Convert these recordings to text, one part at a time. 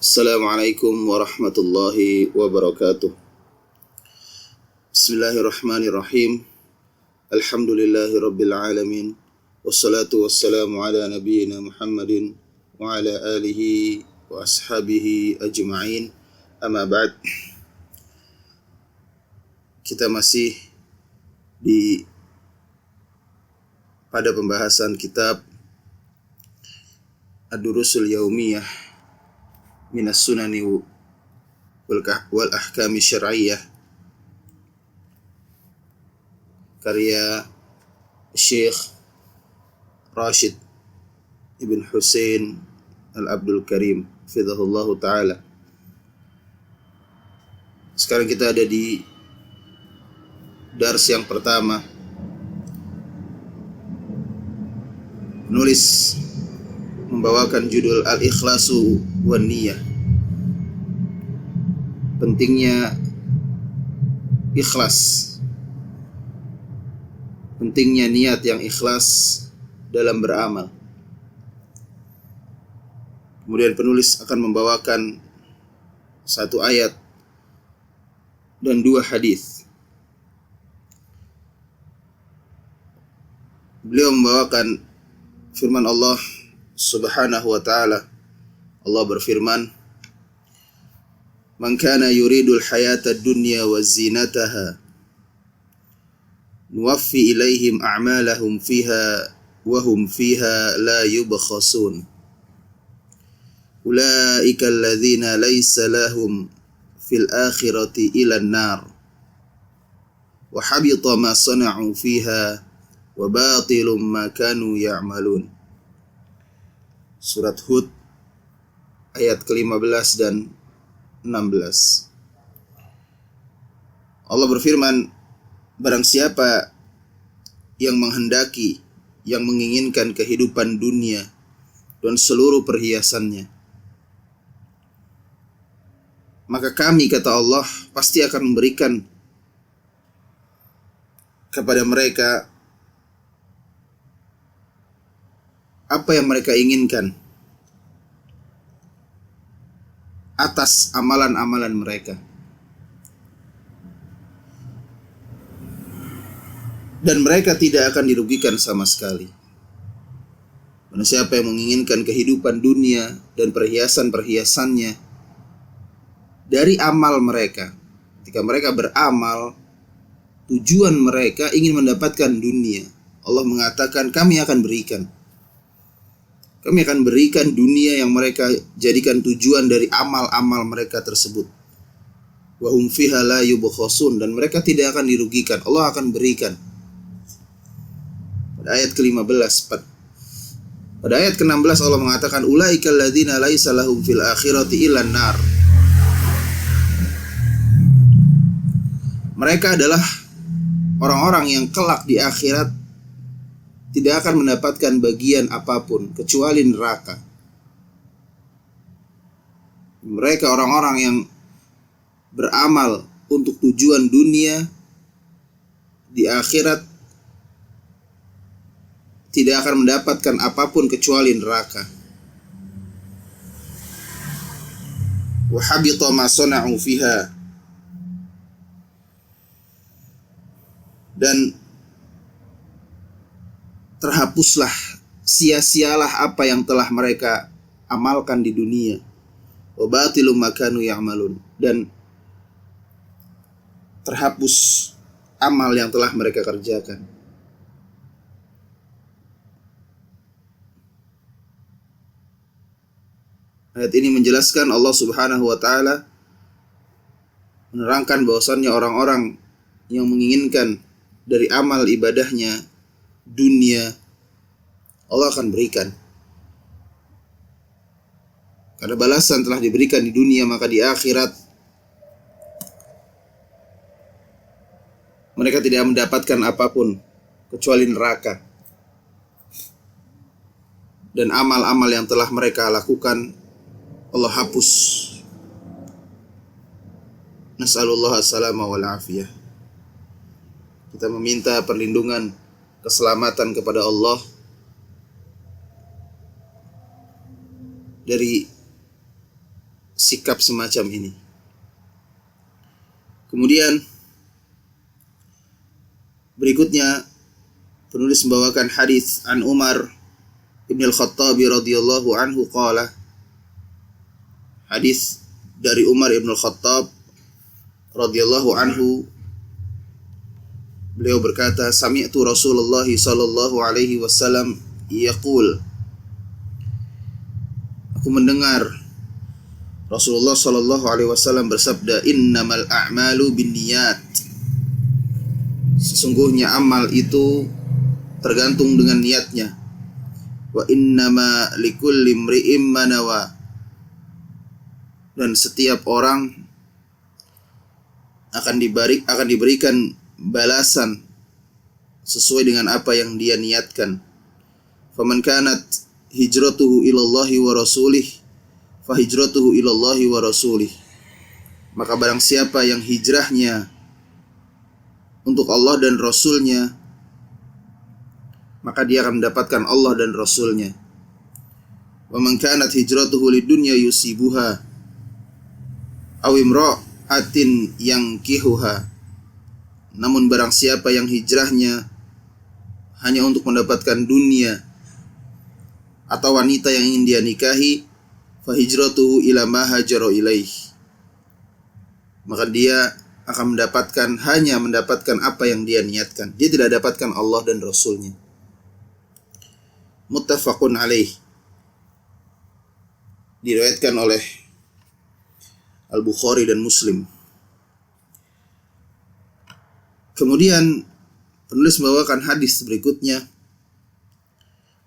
Assalamualaikum warahmatullahi wabarakatuh. Bismillahirrahmanirrahim. Alhamdulillahi rabbil alamin. Wassalatu wassalamu ala nabiyyina Muhammadin wa ala alihi wa ashabihi ajma'in. Amma ba'd. Kita masih pada pembahasan kitab Ad-Durusul Yaumiyah Minas Sunani wal Ahkami Syar'iyyah, karya Syekh Rashid Ibn Hussein Al-Abdul Karim hafizahullahu ta'ala. Sekarang kita ada di dars yang pertama. Penulis membawakan judul Al-Ikhlasu wan Niyah. Pentingnya ikhlas, pentingnya niat yang ikhlas dalam beramal. Kemudian penulis akan membawakan satu ayat dan dua hadis. Beliau membawakan firman Allah Subhanahu wa ta'ala. Allah berfirman, "Man kana yuridul hayata dunya wa zinataha nuwaffi ilaihim a'malahum fiha wa hum fiha la yubkhasun. Ulaika alladhina laysa lahum fil akhirati ila an-nar wa habita ma sana'u fiha wa batilum ma kanu ya'malun." Surat Hud ayat ke-15 dan 16. Allah berfirman, barang siapa yang menghendaki, yang menginginkan kehidupan dunia dan seluruh perhiasannya, maka kami, kata Allah, pasti akan memberikan kepada mereka apa yang mereka inginkan atas amalan-amalan mereka. Dan mereka tidak akan dirugikan sama sekali. Karena siapa yang menginginkan kehidupan dunia dan perhiasan-perhiasannya dari amal mereka, ketika mereka beramal, tujuan mereka ingin mendapatkan dunia, Allah mengatakan kami akan berikan. Kami akan berikan dunia yang mereka jadikan tujuan dari amal-amal mereka tersebut. Wa hum fiha la yubkhasun, dan mereka tidak akan dirugikan. Allah akan berikan. Pada ayat ke-15, pada ayat ke-16 Allah mengatakan ulaikal ladzina laisa lahum fil akhirati illan nar. Mereka adalah orang-orang yang kelak di akhirat tidak akan mendapatkan bagian apapun kecuali neraka. Mereka orang-orang yang beramal untuk tujuan dunia, di akhirat tidak akan mendapatkan apapun kecuali neraka. Wa habita ma sana'u fiha, dan terhapuslah, sia-sialah apa yang telah mereka amalkan di dunia. Wa batilum ma kanu ya'malun, dan terhapus amal yang telah mereka kerjakan. Ayat ini menjelaskan Allah Subhanahu wa ta'ala menerangkan bahwasannya orang-orang yang menginginkan dari amal ibadahnya dunia, Allah akan berikan. Karena balasan telah diberikan di dunia, maka di akhirat mereka tidak mendapatkan apapun kecuali neraka. Dan amal-amal yang telah mereka lakukan Allah hapus. Nas'alullah as-salama wal afiyah. Kita meminta perlindungan, keselamatan kepada Allah dari sikap semacam ini. Kemudian berikutnya penulis membawakan hadis an Umar ibn al-Khattab radhiyallahu anhu qala. Hadis dari Umar ibn al-Khattab radhiyallahu anhu, beliau berkata, sami'tu Rasulullah sallallahu alaihi wasallam yaqul. Aku mendengar Rasulullah sallallahu alaihi wasallam bersabda, innamal a'malu binniyat. Sesungguhnya amal itu tergantung dengan niatnya. Wa innama likulli imri'in ma nawa. Dan setiap orang akan diberikan balasan sesuai dengan apa yang dia niatkan. Faman kanat hijratuhu ilallahi wa rasulih fahijratuhu ilallahi wa rasulih. Maka barang siapa yang hijrahnya untuk Allah dan Rasulnya, maka dia akan mendapatkan Allah dan Rasulnya. Wa man kanat hijratuhu lidunya yusibuha aw imra'atin yankihuha. Namun barang siapa yang hijrahnya hanya untuk mendapatkan dunia atau wanita yang ingin dia nikahi, fahijratuhu ila ma hajara ilaih. Maka dia akan hanya mendapatkan apa yang dia niatkan. Dia tidak dapatkan Allah dan Rasulnya. Muttafaqun alaih. Diriwayatkan oleh Al-Bukhari dan Muslim. Kemudian penulis membawakan hadis berikutnya.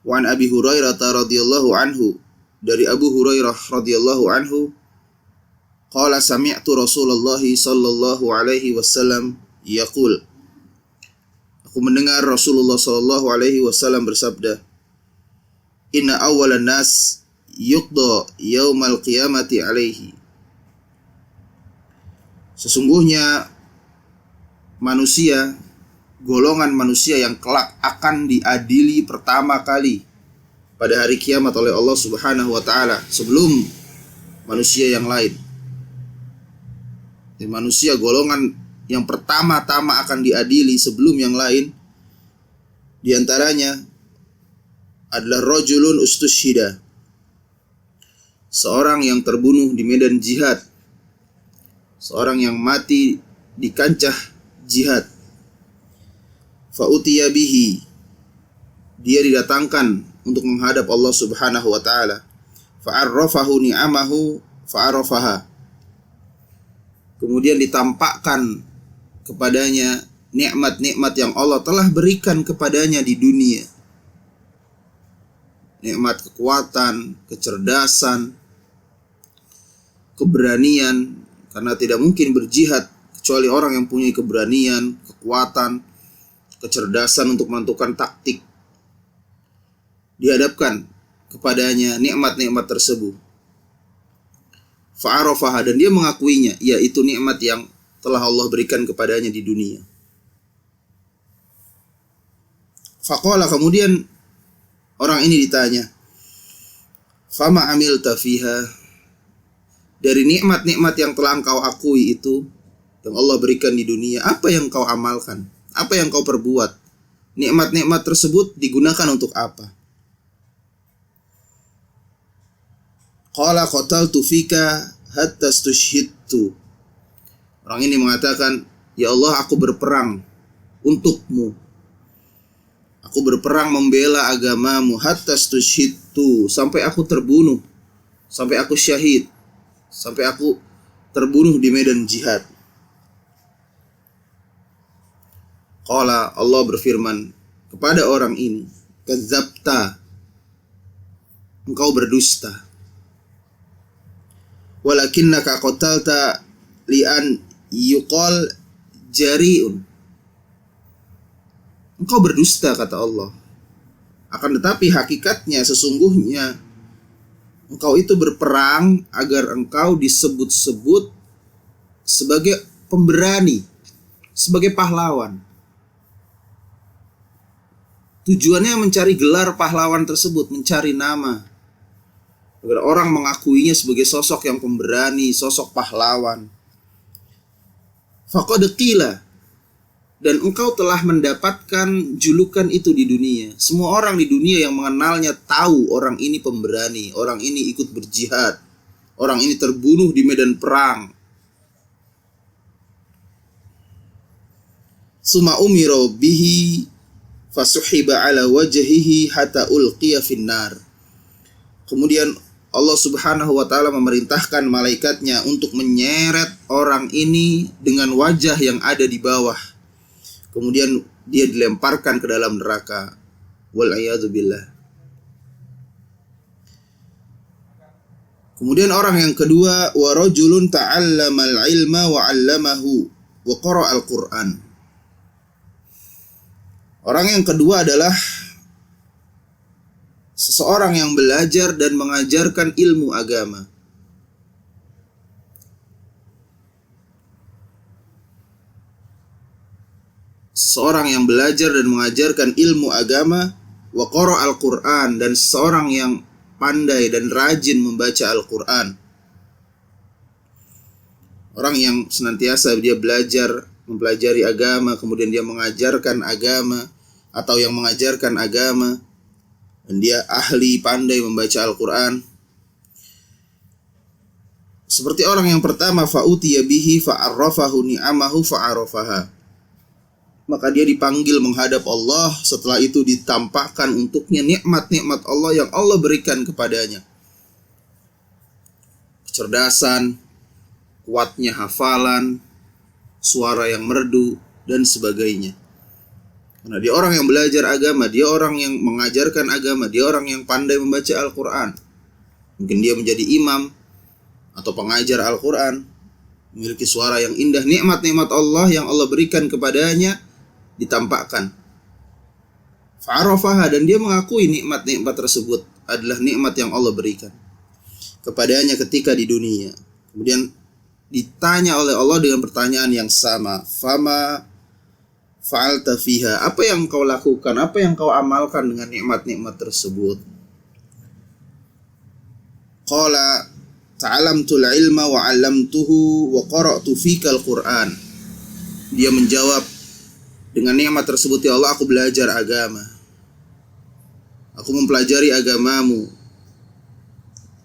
Wa an Abi Hurairah radhiyallahu anhu, dari Abu Hurairah radhiyallahu anhu, qala sami'tu Rasulullah sallallahu alaihi wasallam yaqul. Aku mendengar Rasulullah sallallahu alaihi wasallam bersabda, inna awwalan nas yuqda yaumal qiyamati alaihi. Sesungguhnya manusia, golongan manusia yang kelak akan diadili pertama kali pada hari kiamat oleh Allah Subhanahu wa taala sebelum manusia yang lain. Dan manusia golongan yang pertama-tama akan diadili sebelum yang lain, di antaranya adalah rajulun ustushhida, seorang yang terbunuh di medan jihad, seorang yang mati di kancah jihad. Fa'utiya bihi, dia didatangkan untuk menghadap Allah Subhanahu wa taala. Fa'arrafahu ni'amahu fa'arafaha. Kemudian ditampakkan kepadanya nikmat-nikmat yang Allah telah berikan kepadanya di dunia. Nikmat kekuatan, kecerdasan, keberanian, karena tidak mungkin berjihad kecuali orang yang punya keberanian, kekuatan, kecerdasan untuk menentukan taktik. Dihadapkan kepadanya nikmat-nikmat tersebut. Fa'arafaha, dan dia mengakuinya, yaitu nikmat yang telah Allah berikan kepadanya di dunia. Faqala, kemudian orang ini ditanya, fama amilta fiha, dari nikmat-nikmat yang telah engkau akui itu, yang Allah berikan di dunia, apa yang kau amalkan? Apa yang kau perbuat? Nikmat-nikmat tersebut digunakan untuk apa? Qala qataltu fika hatta stushhidtu. Orang ini mengatakan, ya Allah, aku berperang untukmu. Aku berperang membela agamamu hatta stushhidtu, sampai aku terbunuh, sampai aku syahid, sampai aku terbunuh di medan jihad. Qala, Allah berfirman kepada orang ini, kadzabta, engkau berdusta. Walakinnaka qatalta li'an yuqal jari'un. Engkau berdusta, kata Allah. Akan tetapi hakikatnya, sesungguhnya engkau itu berperang agar engkau disebut-sebut sebagai pemberani, sebagai pahlawan. Tujuannya mencari gelar pahlawan tersebut, mencari nama. agar orang mengakuinya sebagai sosok yang pemberani, sosok pahlawan. Faqad qila, dan engkau telah mendapatkan julukan itu di dunia. Semua orang di dunia yang mengenalnya tahu orang ini pemberani, orang ini ikut berjihad, orang ini terbunuh di medan perang. Summa umira bihi fasuhiba ala wajhihi hatta ulqiya finnar. Kemudian Allah Subhanahu wa taala memerintahkan malaikatnya untuk menyeret orang ini dengan wajah yang ada di bawah. Kemudian dia dilemparkan ke dalam neraka. Wal-'iyadzu billah. Kemudian orang yang kedua, wa rajulun ta'allamal ilma wa 'allamahu wa qara'al Qur'an. Orang yang kedua adalah seseorang yang belajar dan mengajarkan ilmu agama. Seseorang yang belajar dan mengajarkan ilmu agama, wa qara'al Qur'an, dan seseorang yang pandai dan rajin membaca Al-Qur'an. Orang yang senantiasa dia belajar, mempelajari agama, kemudian dia mengajarkan agama, atau yang mengajarkan agama, dan dia ahli pandai membaca Al-Qur'an. Seperti orang yang pertama, fa'utiya bihi fa'arrafahu ni'amahu fa'arafaha. Maka dia dipanggil menghadap Allah, setelah itu ditampakkan untuknya nikmat-nikmat Allah yang Allah berikan kepadanya. Kecerdasan, kuatnya hafalan, suara yang merdu, dan sebagainya. Karena dia orang yang belajar agama, dia orang yang mengajarkan agama, dia orang yang pandai membaca Al-Quran. Mungkin dia menjadi imam atau pengajar Al-Quran, memiliki suara yang indah. Nikmat-nikmat Allah yang Allah berikan kepadanya ditampakkan. Fa'arafaha, dan dia mengakui nikmat-nikmat tersebut adalah nikmat yang Allah berikan kepadanya ketika di dunia. Kemudian ditanya oleh Allah dengan pertanyaan yang sama, fama fa'alta fiha, apa yang kau lakukan, apa yang kau amalkan dengan nikmat-nikmat tersebut? Qala ta'alamtul ilma wa 'allamtuhu wa qara'tu fikal Qur'an. Dia menjawab, dengan nikmat tersebut ya Allah, aku belajar agama, aku mempelajari agamamu,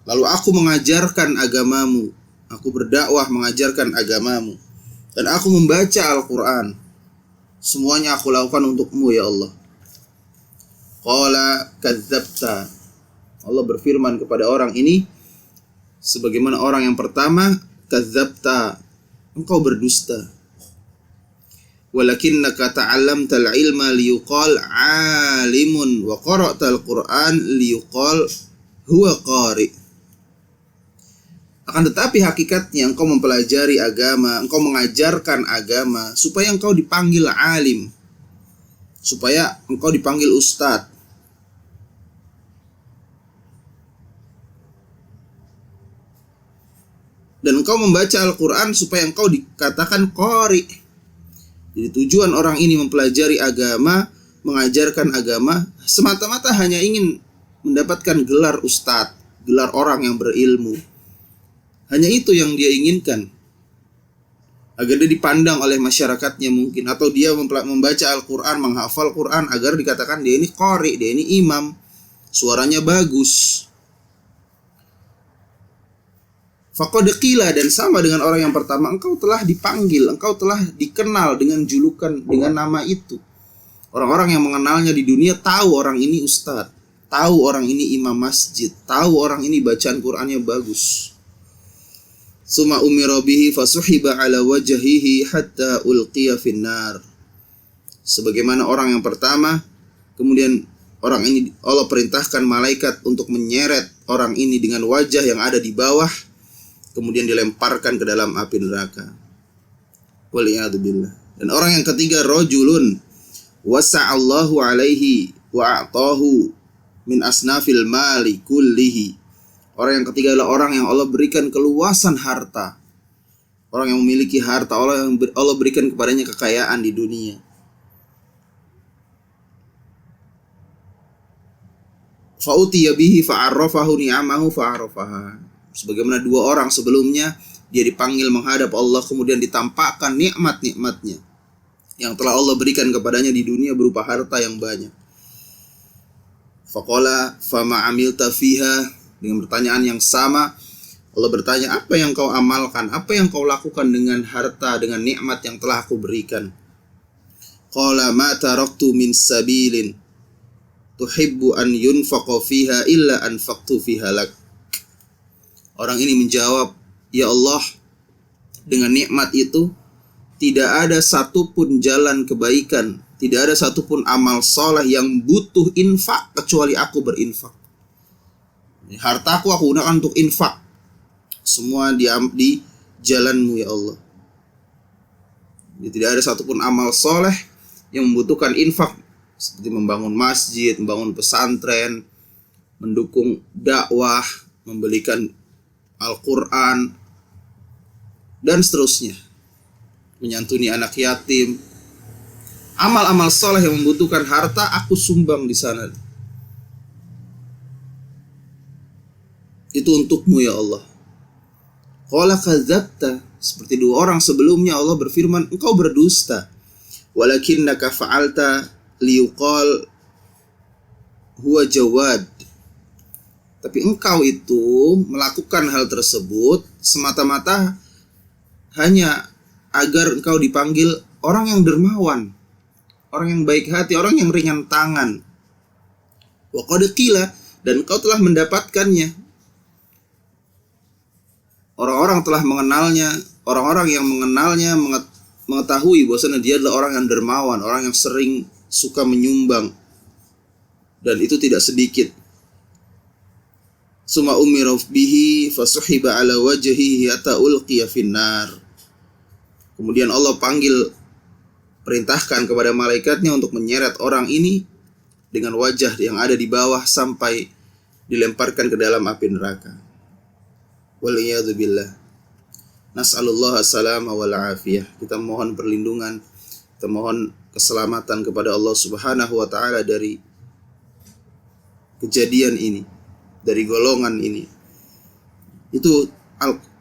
lalu aku mengajarkan agamamu, aku berdakwah mengajarkan agamamu, dan aku membaca Al-Quran. Semuanya aku lakukan untukmu ya Allah. Qala kadzabta. Allah berfirman kepada orang ini sebagaimana orang yang pertama, kadzabta, engkau berdusta. Walakinnaka ta'allamtal ilma liyuqal 'alimun wa qara'tal Qur'an liyuqal huwa qari'. Akan tetapi hakikatnya engkau mempelajari agama, engkau mengajarkan agama supaya engkau dipanggil alim, supaya engkau dipanggil ustadz. Dan engkau membaca Al-Quran supaya engkau dikatakan qari'. Jadi tujuan orang ini mempelajari agama, mengajarkan agama, semata-mata hanya ingin mendapatkan gelar ustadz, gelar orang yang berilmu. Hanya itu yang dia inginkan, agar dia dipandang oleh masyarakatnya mungkin, atau dia membaca Al-Quran, menghafal Quran, agar dikatakan dia ini qari, dia ini imam, suaranya bagus. Faqad qila, dan sama dengan orang yang pertama, engkau telah dipanggil, engkau telah dikenal dengan julukan, dengan nama itu. Orang-orang yang mengenalnya di dunia tahu orang ini ustadz, tahu orang ini imam masjid, tahu orang ini bacaan Qur'annya bagus. Summa umira bihi fasuhiba ala wajhihi hatta ulqiya finnar. Sebagaimana orang yang pertama, kemudian orang ini Allah perintahkan malaikat untuk menyeret orang ini dengan wajah yang ada di bawah, kemudian dilemparkan ke dalam api neraka. Wal-'iyadzu billah. Dan orang yang ketiga, rajulun wasa'allahu alaihi wa a'tahu min asnafil mali kullihi. Orang yang ketiga adalah orang yang Allah berikan keluasan harta. Orang yang memiliki harta, Allah berikan kepadanya kekayaan di dunia. Fa'utiya bihi fa'arrafahu ni'amahu fa'arrafaha. Sebagaimana dua orang sebelumnya, dia dipanggil menghadap Allah, kemudian ditampakkan nikmat-nikmatnya yang telah Allah berikan kepadanya di dunia berupa harta yang banyak. Faqala fama amilta fiha, dengan pertanyaan yang sama Allah bertanya, apa yang kau amalkan, apa yang kau lakukan dengan harta, dengan nikmat yang telah aku berikan? Qala ma taraktu min sabilin tuhibbu an yunfaqa fiha illa anfaqtu fiha lak. Orang ini menjawab, ya Allah, dengan nikmat itu tidak ada satupun jalan kebaikan, tidak ada satupun amal soleh yang butuh infak kecuali aku berinfak. Hartaku aku gunakan untuk infak, semua di jalanmu ya Allah. Jadi tidak ada satupun amal soleh yang membutuhkan infak, seperti membangun masjid, membangun pesantren, mendukung dakwah, membelikan Al-Quran, dan seterusnya, menyantuni anak yatim. Amal-amal soleh yang membutuhkan harta, aku sumbang di sana. Itu untukmu ya Allah. Qala kadzabta, seperti dua orang sebelumnya Allah berfirman, engkau berdusta. Walakinnaka fa'alta liyuqal huwa jawad. Tapi engkau itu melakukan hal tersebut semata-mata hanya agar engkau dipanggil orang yang dermawan, orang yang baik hati, orang yang ringan tangan. Wa qad qila, dan engkau telah mendapatkannya. Orang-orang telah mengenalnya, orang-orang yang mengenalnya mengetahui bahwasanya dia adalah orang yang dermawan, orang yang sering suka menyumbang, dan itu tidak sedikit. Summa umira bihi fasuhiba ala wajhihi hatta ulqiya finnar. Kemudian Allah perintahkan kepada malaikatnya untuk menyeret orang ini dengan wajah yang ada di bawah sampai dilemparkan ke dalam api neraka. Waliyadu billah. Nas'alullah as-salama wal afiyah. Kita mohon perlindungan, kita mohon keselamatan kepada Allah Subhanahu wa taala dari kejadian ini, dari golongan ini. Itu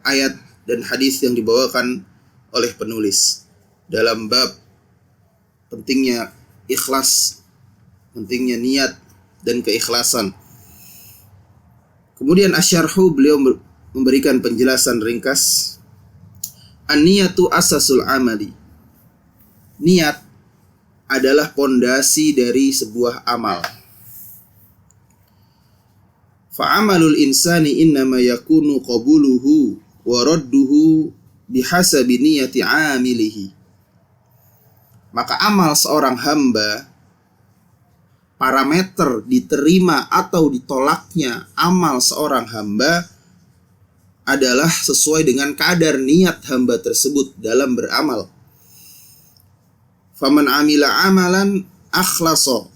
ayat dan hadis yang dibawakan oleh penulis dalam bab pentingnya ikhlas, pentingnya niat dan keikhlasan. Kemudian asyarhu, beliau memberikan penjelasan ringkas. An-niyatu asasul amali. Niat adalah pondasi dari sebuah amal. Fa'amalul insani innama yakunu qabuluhu wa radduhu bihasabi niyati amilihi. Maka amal seorang hamba, parameter diterima atau ditolaknya amal seorang hamba adalah sesuai dengan kadar niat hamba tersebut dalam beramal. Faman amila amalan akhlasa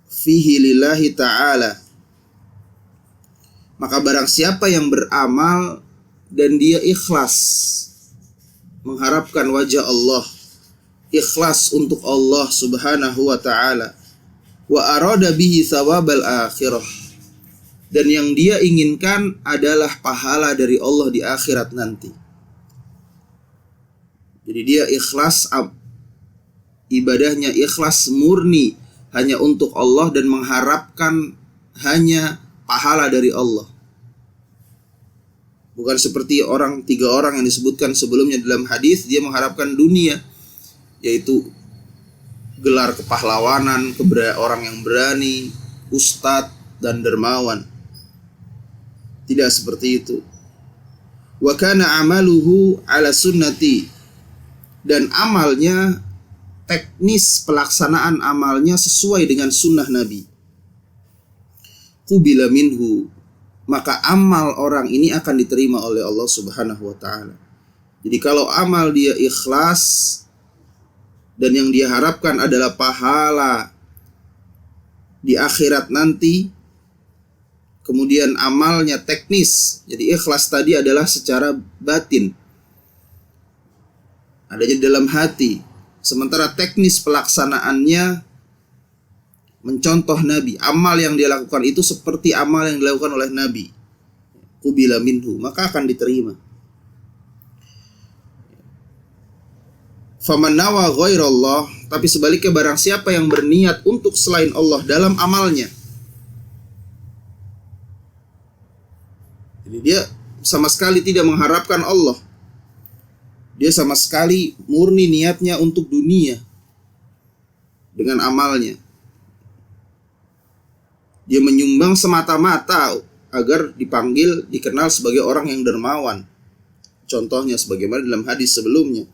fihi lillahi ta'ala. Maka barang siapa yang beramal dan dia ikhlas mengharapkan wajah Allah, ikhlas untuk Allah Subhanahu wa ta'ala, wa arada bihi thawabal akhirah, dan yang dia inginkan adalah pahala dari Allah di akhirat nanti. Jadi dia ikhlas, ibadahnya ikhlas murni hanya untuk Allah dan mengharapkan hanya pahala dari Allah. Bukan seperti tiga orang yang disebutkan sebelumnya dalam hadis, dia mengharapkan dunia, yaitu gelar kepahlawanan, orang yang berani, ustadz dan dermawan. Tidak seperti itu. Wa kana amaluhu ala sunnati, dan amalnya, teknis pelaksanaan amalnya sesuai dengan sunnah Nabi. Qubila minhu, maka amal orang ini akan diterima oleh Allah Subhanahu wa ta'ala. Jadi kalau amal dia ikhlas dan yang dia harapkan adalah pahala di akhirat nanti, kemudian amalnya teknis, jadi ikhlas tadi adalah secara batin, adanya dalam hati, sementara teknis pelaksanaannya mencontoh Nabi, amal yang dia lakukan itu seperti amal yang dilakukan oleh Nabi, qubila minhu, maka akan diterima. Faman nawa ghairallah, tapi sebaliknya barang siapa yang berniat untuk selain Allah dalam amalnya, jadi dia sama sekali tidak mengharapkan Allah, dia sama sekali murni niatnya untuk dunia dengan amalnya, dia menyumbang semata-mata agar dipanggil, dikenal sebagai orang yang dermawan. Contohnya sebagaimana dalam hadis sebelumnya,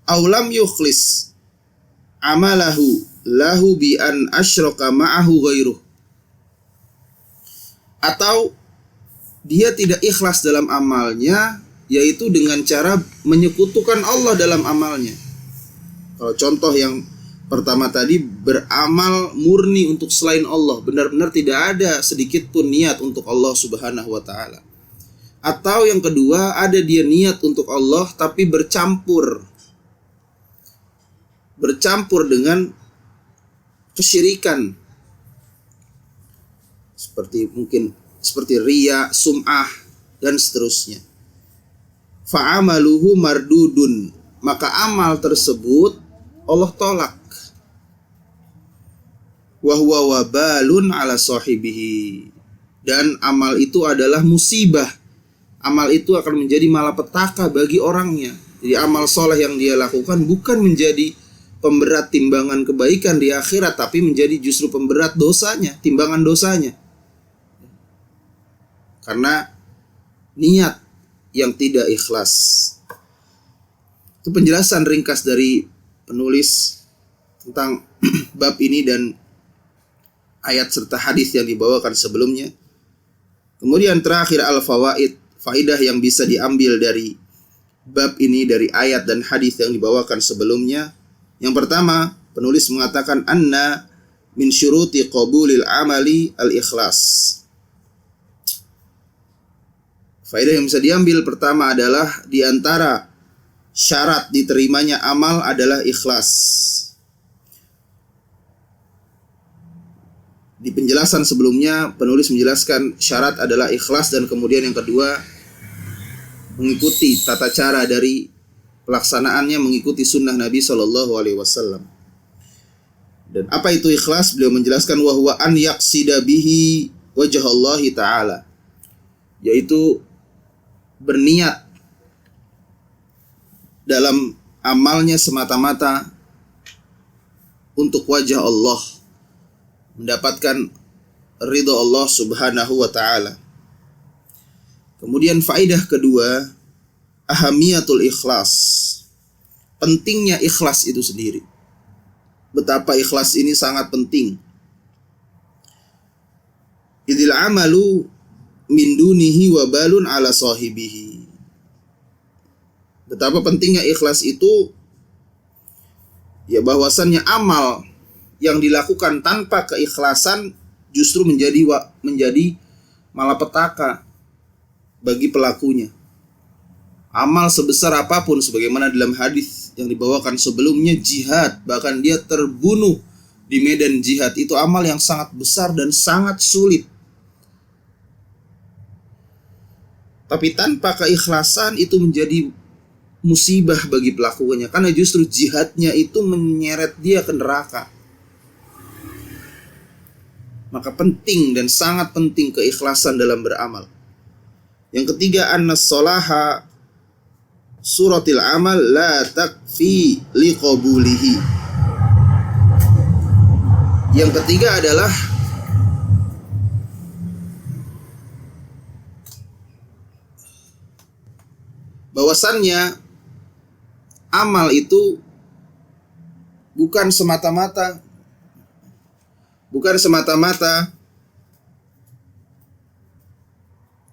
aulam yukhlis amalahu lahu bi an asyraka ma'ahu ghairuh, atau dia tidak ikhlas dalam amalnya, yaitu dengan cara menyekutukan Allah dalam amalnya. Kalau contoh yang pertama tadi, beramal murni untuk selain Allah, benar-benar tidak ada sedikit pun niat untuk Allah Subhanahu wa ta'ala. Atau yang kedua, ada dia niat untuk Allah tapi bercampur dengan kesyirikan, seperti riya, sum'ah, dan seterusnya. Fa'amaluhu mardudun, maka amal tersebut Allah tolak. Wa huwa wabalun ala sahibihi, dan amal itu adalah musibah. Amal itu akan menjadi malapetaka bagi orangnya. Jadi amal soleh yang dia lakukan bukan menjadi pemberat timbangan kebaikan di akhirat, tapi menjadi justru pemberat dosanya, timbangan dosanya. Karena niat yang tidak ikhlas. Itu penjelasan ringkas dari penulis tentang bab ini dan ayat serta hadis yang dibawakan sebelumnya. Kemudian terakhir al-fawaid, faidah yang bisa diambil dari bab ini, dari ayat dan hadis yang dibawakan sebelumnya. Yang pertama, penulis mengatakan anna min syuruti qabulil amali al-ikhlas. Faidah yang bisa diambil pertama adalah di antara syarat diterimanya amal adalah ikhlas. Di penjelasan sebelumnya, penulis menjelaskan syarat adalah ikhlas, dan kemudian yang kedua, mengikuti tata cara dari pelaksanaannya, mengikuti sunnah Nabi SAW. Dan apa itu ikhlas? Beliau menjelaskan wahwa an yaqsida bihi wajah Allah Ta'ala, yaitu berniat dalam amalnya semata-mata untuk wajah Allah, mendapatkan ridha Allah Subhanahu wa ta'ala. Kemudian faidah kedua, ahamiyatul ikhlas, pentingnya ikhlas itu sendiri. Betapa ikhlas ini sangat penting. Idil amalu min dunihi wa balun ala sahibihi. Betapa pentingnya ikhlas itu, ya bahwasannya amal yang dilakukan tanpa keikhlasan justru menjadi malapetaka bagi pelakunya. Amal sebesar apapun, sebagaimana dalam hadis yang dibawakan sebelumnya, jihad, bahkan dia terbunuh di medan jihad, itu amal yang sangat besar dan sangat sulit. Tapi tanpa keikhlasan itu menjadi musibah bagi pelakunya, karena justru jihadnya itu menyeret dia ke neraka. Maka penting dan sangat penting keikhlasan dalam beramal. Yang ketiga, annas salaha suratil amal la takfi liqabulihi. Yang ketiga adalah bahwasannya amal itu bukan semata-mata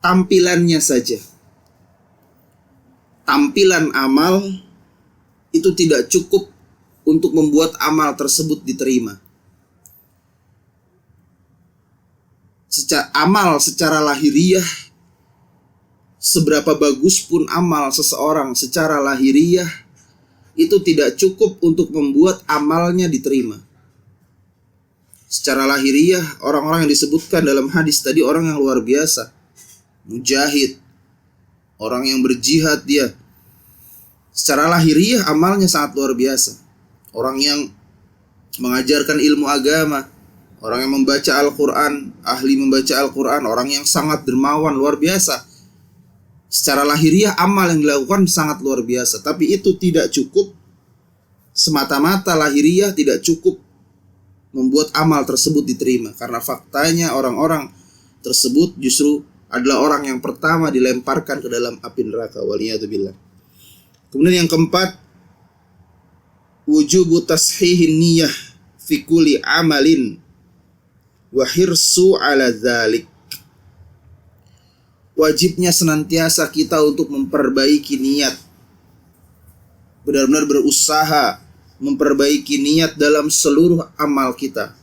tampilannya saja. Tampilan amal itu tidak cukup untuk membuat amal tersebut diterima. Amal secara lahiriah, seberapa bagus pun amal seseorang secara lahiriah, itu tidak cukup untuk membuat amalnya diterima. Secara lahiriah, orang-orang yang disebutkan dalam hadis tadi orang yang luar biasa. Mujahid, orang yang berjihad dia. Secara lahiriah amalnya sangat luar biasa. Orang yang mengajarkan ilmu agama, orang yang membaca Al-Quran, ahli membaca Al-Quran, orang yang sangat dermawan, luar biasa. Secara lahiriah amal yang dilakukan sangat luar biasa. Tapi itu tidak cukup. Semata-mata lahiriah tidak cukup membuat amal tersebut diterima. Karena faktanya orang-orang tersebut justru adalah orang yang pertama dilemparkan ke dalam api neraka. Waliyadzubillah. Kemudian yang keempat, wujubu tashihin niyah fi kulli amalin wa hirsu ala dzalik. Wajibnya senantiasa kita untuk memperbaiki niat. Benar-benar berusaha memperbaiki niat dalam seluruh amal kita.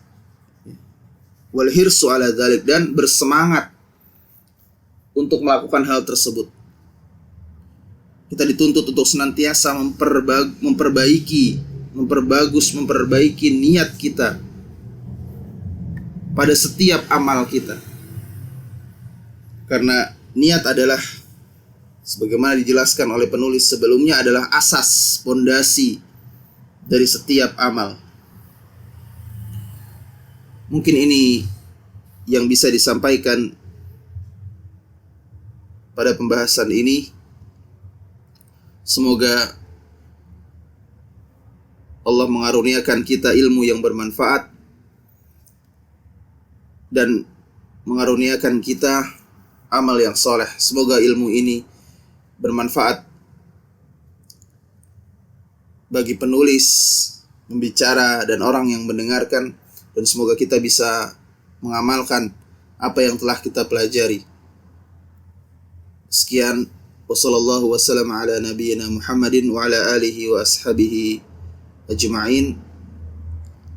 Wal hirsu ala dzalik, dan bersemangat untuk melakukan hal tersebut. Kita dituntut untuk senantiasa memperbaiki niat kita pada setiap amal kita. Karena niat adalah, sebagaimana dijelaskan oleh penulis sebelumnya, adalah asas, pondasi dari setiap amal. Mungkin ini yang bisa disampaikan pada pembahasan ini. Semoga Allah mengaruniakan kita ilmu yang bermanfaat dan mengaruniakan kita amal yang soleh. Semoga ilmu ini bermanfaat bagi penulis, pembicara, dan orang yang mendengarkan. Dan semoga kita bisa mengamalkan apa yang telah kita pelajari. Sekian. Wassallallahu wasallam ala nabiyyina Muhammadin wa ala alihi wa ashabihi ajma'in.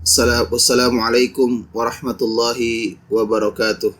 Wassalamualaikum warahmatullahi wabarakatuh.